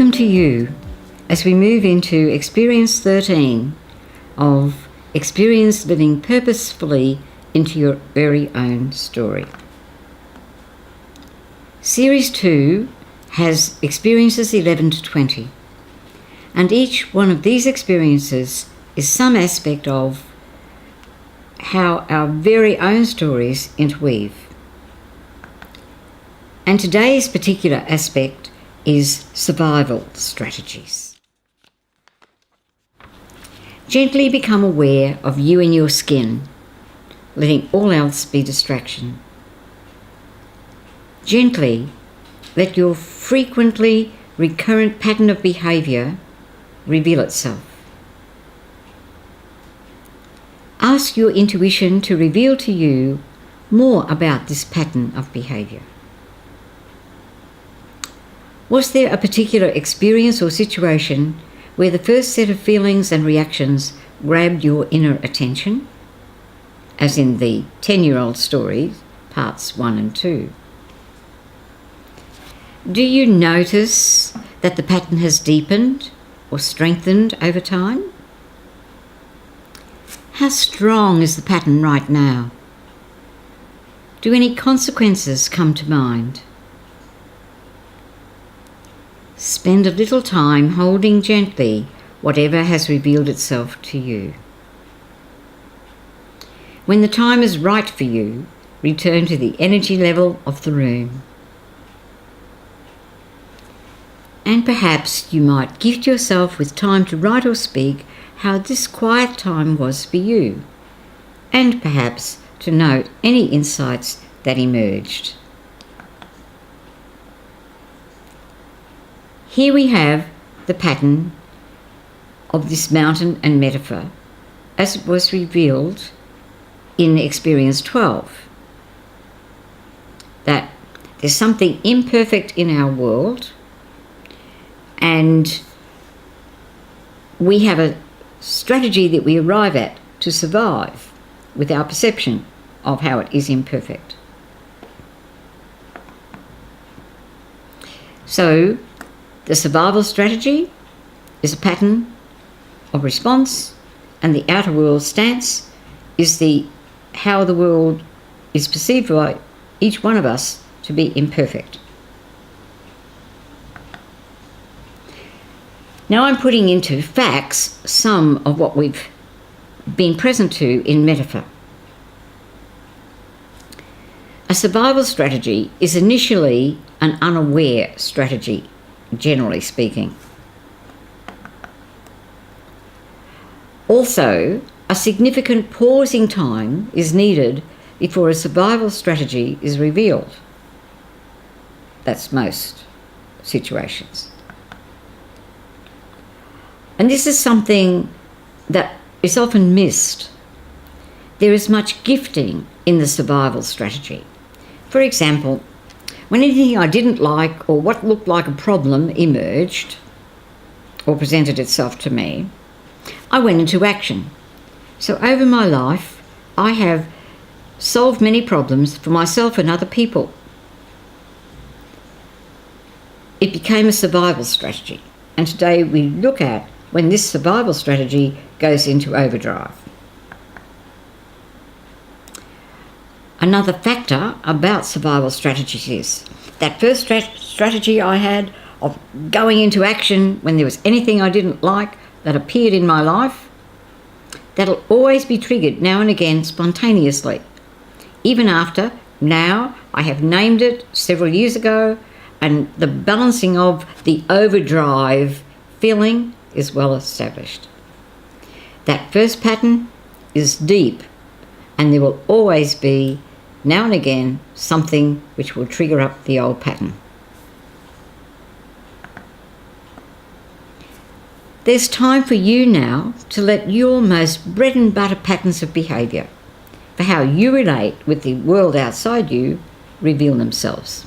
Welcome to you as we move into Experience 13 of Experience Living Purposefully into Your Very Own Story. Series 2 has experiences 11 to 20, and each one of these experiences is some aspect of how our very own stories interweave. And today's particular aspect is survival strategies. Gently become aware of you and your skin, letting all else be distraction. Gently let your frequently recurrent pattern of behaviour reveal itself. Ask your intuition to reveal to you more about this pattern of behaviour. Was there a particular experience or situation where the first set of feelings and reactions grabbed your inner attention, as in the 10-year-old story, parts 1 and 2? Do you notice that the pattern has deepened or strengthened over time? How strong is the pattern right now? Do any consequences come to mind? Spend a little time holding gently whatever has revealed itself to you. When the time is right for you, return to the energy level of the room. And perhaps you might gift yourself with time to write or speak how this quiet time was for you, and perhaps to note any insights that emerged. Here we have the pattern of this mountain and metaphor as it was revealed in Experience 12. That there's something imperfect in our world, and we have a strategy that we arrive at to survive with our perception of how it is imperfect. So, the survival strategy is a pattern of response, and the outer world stance is how the world is perceived by each one of us to be imperfect. Now I'm putting into facts some of what we've been present to in metaphor. A survival strategy is initially an unaware strategy, generally speaking. Also, a significant pausing time is needed before a survival strategy is revealed. That's most situations. And this is something that is often missed. There is much gifting in the survival strategy. For example, when anything I didn't like or what looked like a problem emerged or presented itself to me, I went into action. So over my life, I have solved many problems for myself and other people. It became a survival strategy, and today we look at when this survival strategy goes into overdrive. Another factor about survival strategies is that first strategy I had of going into action when there was anything I didn't like that appeared in my life, that'll always be triggered now and again spontaneously. Even after now I have named it several years ago, and the balancing of the overdrive feeling is well established. That first pattern is deep, and there will always be now and again something which will trigger up the old pattern. There's time for you now to let your most bread and butter patterns of behaviour, for how you relate with the world outside you, reveal themselves.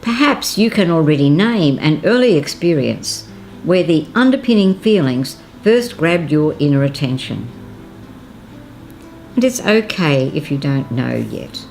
Perhaps you can already name an early experience where the underpinning feelings first grabbed your inner attention. And it's okay if you don't know yet.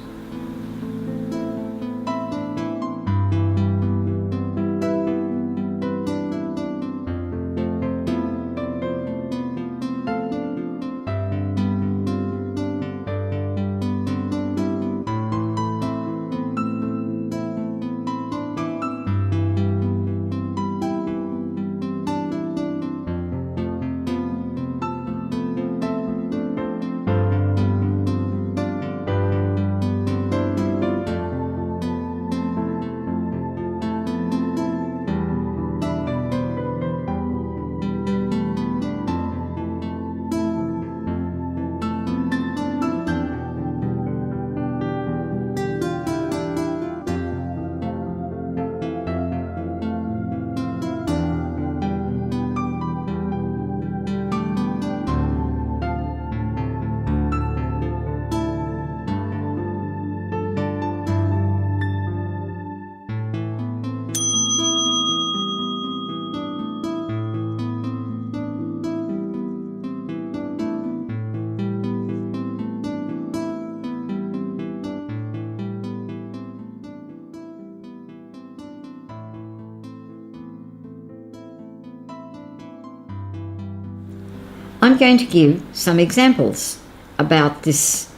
I'm going to give some examples about this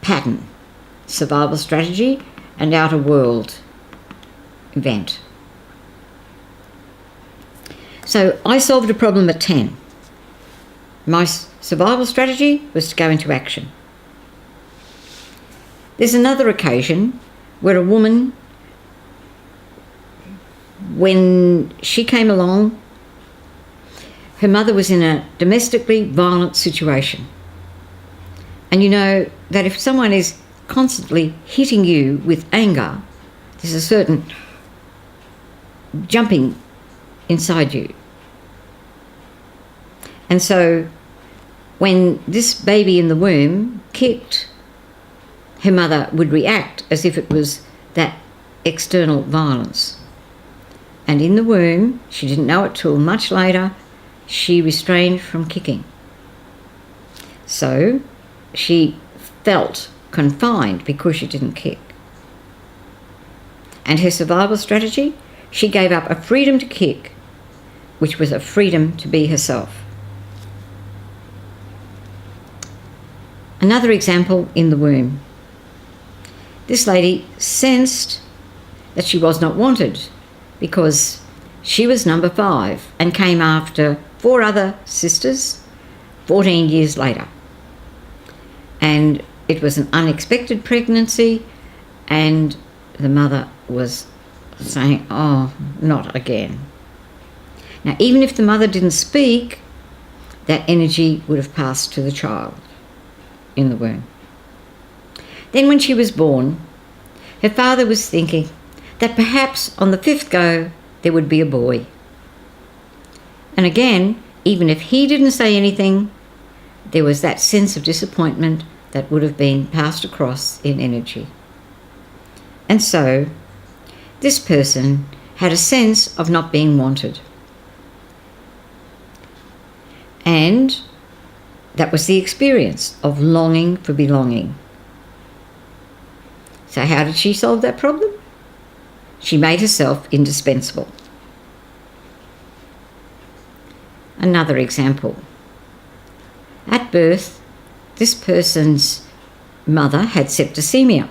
pattern, survival strategy and outer world event. So I solved a problem at 10. My survival strategy was to go into action. There's another occasion where a woman, when she came along, her mother was in a domestically violent situation. And you know that if someone is constantly hitting you with anger, there's a certain jumping inside you. And so when this baby in the womb kicked, her mother would react as if it was that external violence. And in the womb, she didn't know it till much later, she restrained from kicking. So she felt confined because she didn't kick. And her survival strategy, she gave up a freedom to kick, which was a freedom to be herself. Another example in the womb. This lady sensed that she was not wanted because she was number 5 and came after 4 other sisters 14 years later. And it was an unexpected pregnancy, and the mother was saying, "Oh, not again." Now, even if the mother didn't speak, that energy would have passed to the child in the womb. Then when she was born, her father was thinking that perhaps on the 5th go there would be a boy. And again, even if he didn't say anything, there was that sense of disappointment that would have been passed across in energy. And so this person had a sense of not being wanted. And that was the experience of longing for belonging. So how did she solve that problem? She made herself indispensable. Another example. At birth, this person's mother had septicemia.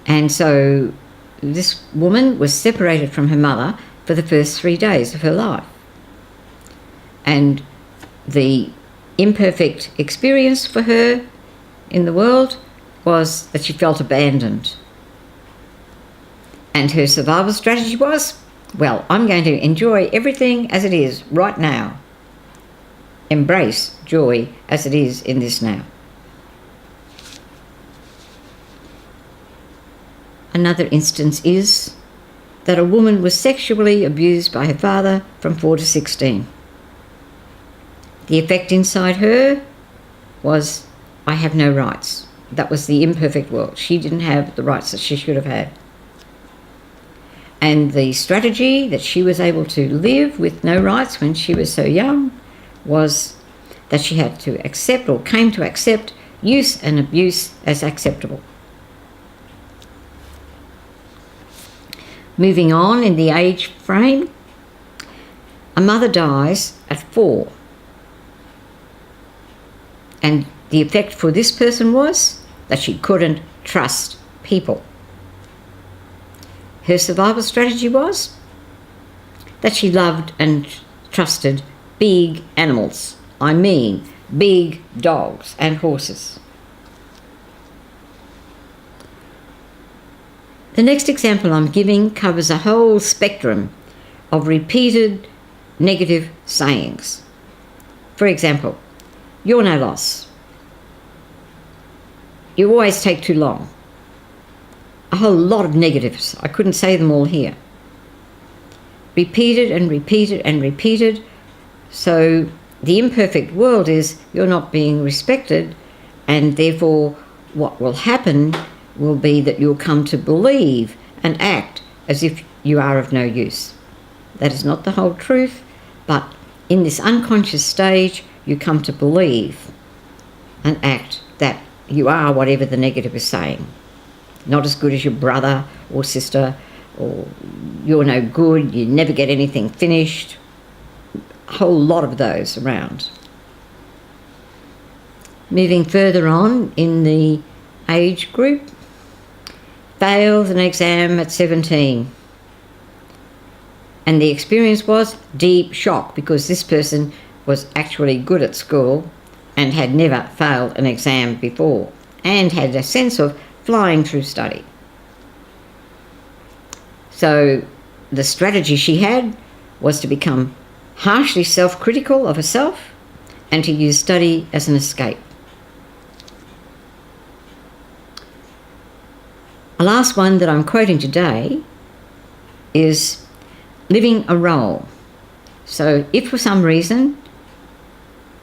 And so this woman was separated from her mother for the first 3 days of her life. And the imperfect experience for her in the world was that she felt abandoned. And her survival strategy was, well, I'm going to enjoy everything as it is right now. Embrace joy as it is in this now. Another instance is that a woman was sexually abused by her father from 4 to 16. The effect inside her was, I have no rights. That was the imperfect world. She didn't have the rights that she should have had. And the strategy that she was able to live with no rights when she was so young was that she had to accept, or came to accept, use and abuse as acceptable. Moving on in the age frame, a mother dies at 4. And the effect for this person was that she couldn't trust people. Her survival strategy was that she loved and trusted big animals. I mean, big dogs and horses. The next example I'm giving covers a whole spectrum of repeated negative sayings. For example, you're no loss. You always take too long. A whole lot of negatives. I couldn't say them all here. Repeated and repeated and repeated. So the imperfect world is you're not being respected, and therefore what will happen will be that you'll come to believe and act as if you are of no use. That is not the whole truth, but in this unconscious stage, you come to believe and act that you are whatever the negative is saying. Not as good as your brother or sister, or you're no good, you never get anything finished. whole lot of those around. Moving further on in the age group, failed an exam at 17. And the experience was deep shock, because this person was actually good at school and had never failed an exam before and had a sense of flying through study. So the strategy she had was to become harshly self-critical of herself and to use study as an escape. The last one that I'm quoting today is living a role. So if for some reason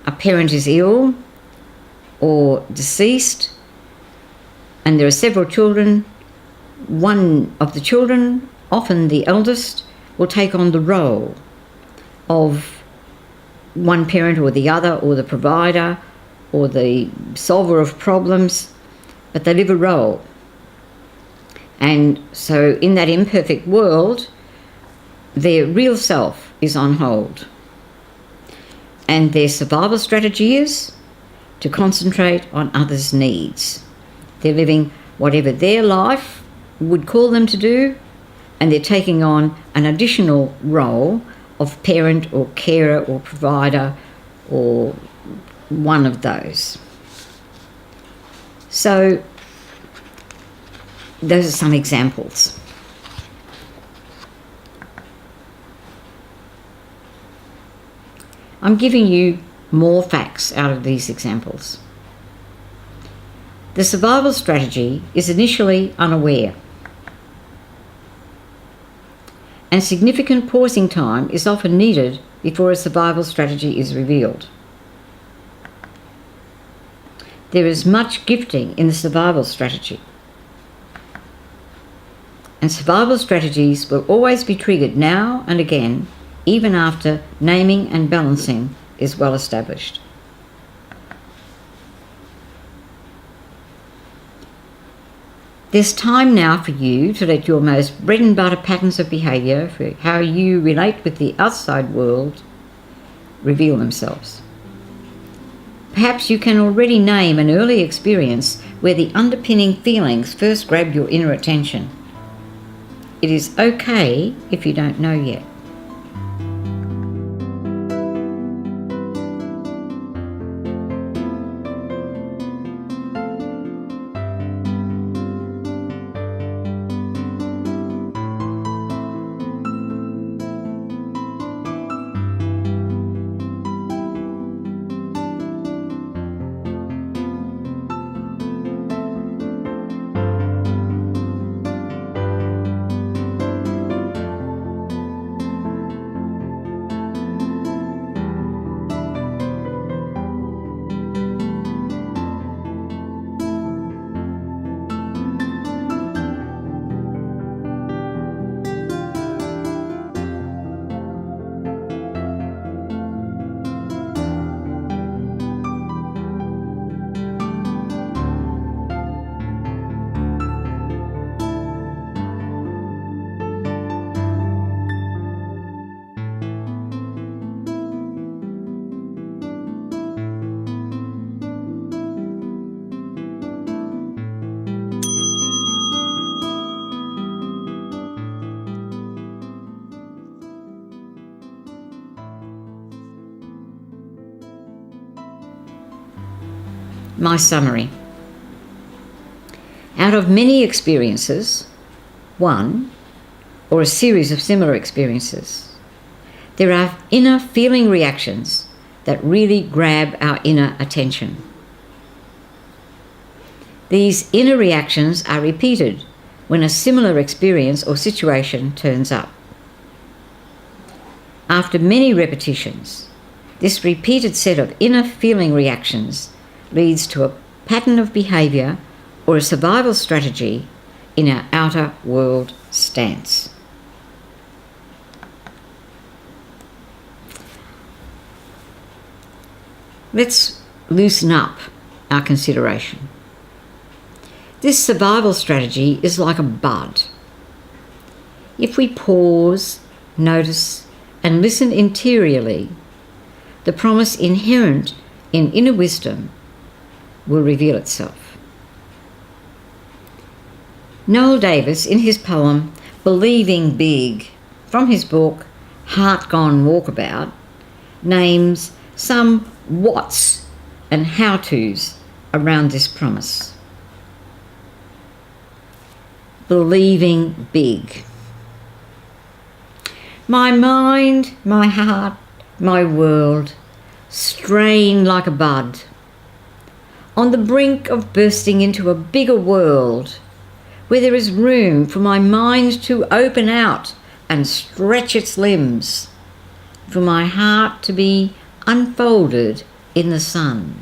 a parent is ill or deceased and there are several children, one of the children, often the eldest, will take on the role of one parent or the other, or the provider or the solver of problems, but they live a role. And so in that imperfect world, their real self is on hold. And their survival strategy is to concentrate on others' needs. They're living whatever their life would call them to do, and they're taking on an additional role of parent or carer or provider or one of those. So those are some examples. I'm giving you more facts out of these examples. The survival strategy is initially unaware, and significant pausing time is often needed before a survival strategy is revealed. There is much gifting in the survival strategy, and survival strategies will always be triggered now and again, even after naming and balancing is well established. There's time now for you to let your most bread and butter patterns of behaviour, for how you relate with the outside world, reveal themselves. Perhaps you can already name an early experience where the underpinning feelings first grabbed your inner attention. It is okay if you don't know yet. My summary. Out of many experiences, one, or a series of similar experiences, there are inner feeling reactions that really grab our inner attention. These inner reactions are repeated when a similar experience or situation turns up. After many repetitions, this repeated set of inner feeling reactions leads to a pattern of behaviour or a survival strategy in our outer world stance. Let's loosen up our consideration. This survival strategy is like a bud. If we pause, notice, and listen interiorly the promise inherent in inner wisdom will reveal itself. Noel Davis, in his poem Believing Big, from his book Heart Gone Walkabout, names some whats and how-tos around this promise. Believing big. My mind, my heart, my world strain like a bud, on the brink of bursting into a bigger world where there is room for my mind to open out and stretch its limbs, for my heart to be unfolded in the sun,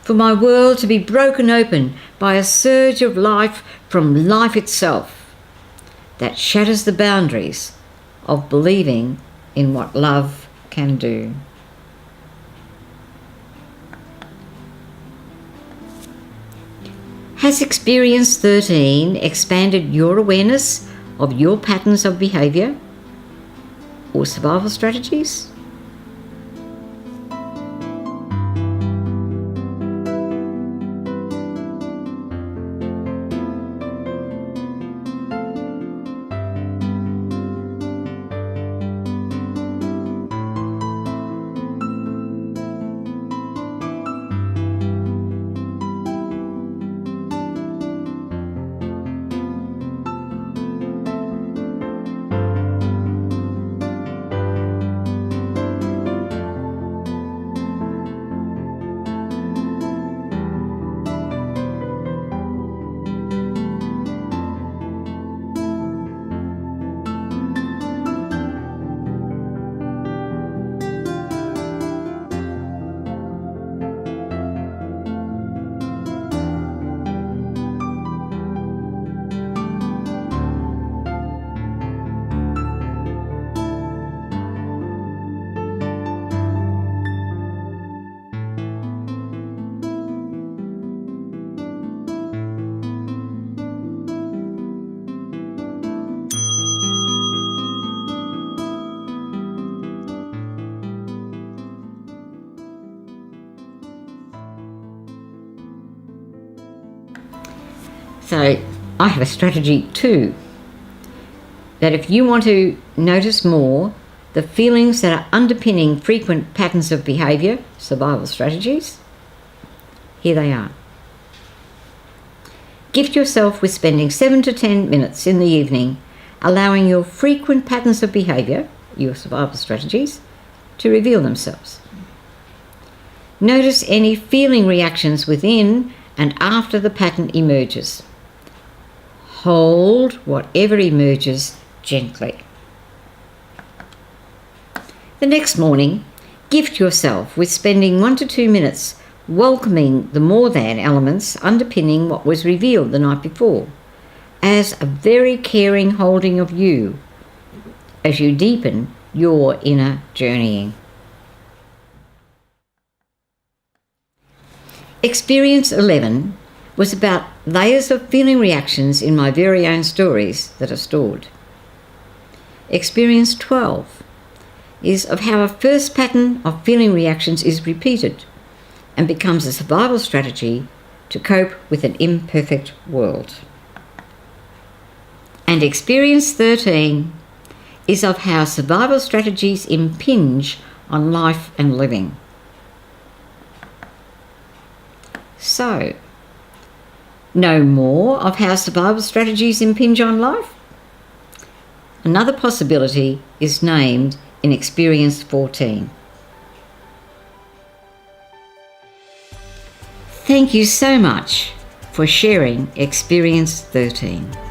for my world to be broken open by a surge of life from life itself that shatters the boundaries of believing in what love can do. Has Experience 13 expanded your awareness of your patterns of behaviour or survival strategies? So I have a strategy too, that if you want to notice more the feelings that are underpinning frequent patterns of behaviour, survival strategies, here they are. Gift yourself with spending 7 to 10 minutes in the evening allowing your frequent patterns of behaviour, your survival strategies, to reveal themselves. Notice any feeling reactions within and after the pattern emerges. Hold whatever emerges gently. The next morning, gift yourself with spending 1 to 2 minutes welcoming the more than elements underpinning what was revealed the night before, as a very caring holding of you as you deepen your inner journeying. Experience 11 was about layers of feeling reactions in my very own stories that are stored. Experience 12 is of how a first pattern of feeling reactions is repeated and becomes a survival strategy to cope with an imperfect world. And Experience 13 is of how survival strategies impinge on life and living. So, know more of how survival strategies impinge on life? Another possibility is named in Experience 14. Thank you so much for sharing Experience 13.